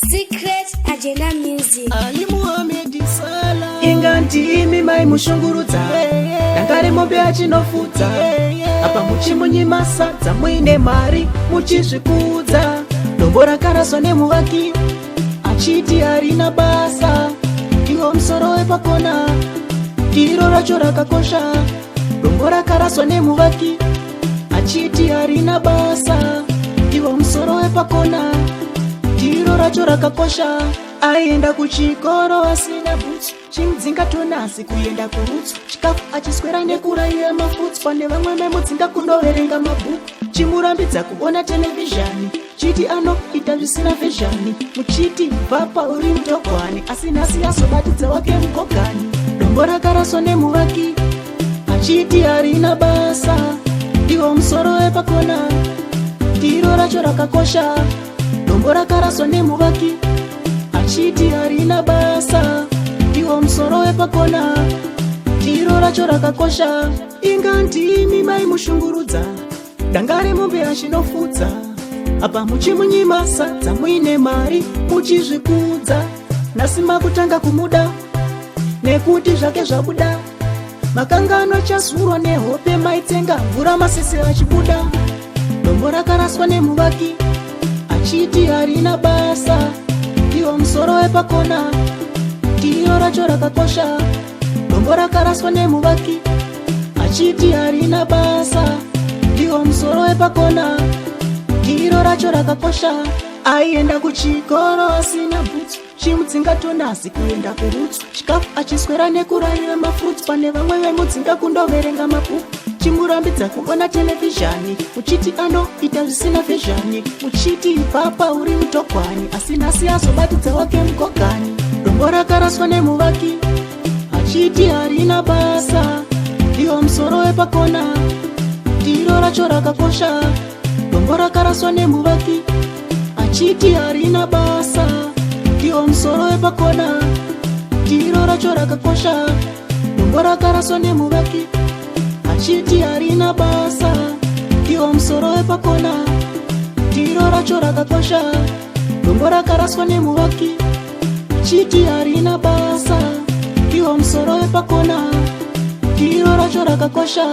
Secret Agenda Music. Ali Muhammad Salah inganti imi mai mushungurudza Dangare mombe achinofuta Apa muchimunyimasa Muine mari muchizvikudza Dombo rakaraswa nemuvaki achiti harina basa Iwo musoro wepakona Diro racho rakakosha Dombo rakaraswa nemuvaki achiti harina basa Iwo musoro wepakona Diro racho rakakosha Aenda kuchikoro asina butsu Chimudzinga tonasi kuenda kurutsu Chikafu achiswera nekuraira mafutsu Pane vamwe memudzinga kundoverenga mabhuku Chimurambidza kuona televizhani Chiti anoita zvisina vizhani Muchiti bhapa uri mutogwani Asi nhasi yazobatidza wake mugogani Dombo rakaraswa nemuvaki achiti harina basa Iwo musoro wepakona Diro racho rakakosha Dombo rakaraswa nemuvaki achiti harina basa Iwo musoro wepakona Diro racho rakakosha Inganti imi mai mushungurudza Dangare mombe achinofudza Apa muchimunyimasa Muine mari muchizvikudza Nasima kutanga kumuda Nekuti zvake zvabuda Makangano chazurwa nehope maitenga Mvura masese achibuda Dombo rakaraswa nemuvaki achiti harina basa Iwo musoro wepakona Diro racho rakakosha Dombo rakaraswa nemuvaki achiti harina basa Iwo musoro wepakona Diro racho rakakosha Aienda kuchikoro asina butsu Chimudzinga tonasi kuenda kurutsu Chikafu achiswera nekuraira mafutsu Pane vamwe vemudzinga kundoverenga mabhuku Chimurambidza kuona televizhani Muchiti anoita zvisina vizhani Muchiti papa uri mutogwani Asi nhasi azobatidza wake mugogani Dombo rakaraswa nemuvaki achiti harina basa Iwo musoro wepakona Diro racho rakakosha Dombo rakaraswa nemuvaki achiti harina basa Iwo musoro wepakona Diro racho rakakosha Dombo rakaraswa nemuvaki achiti harina basa Iwo musoro wepakona Diro racho rakakosha Dombo rakaraswa nemuvaki achiti harina basa Iwo musoro wepakona Diro racho rakakosha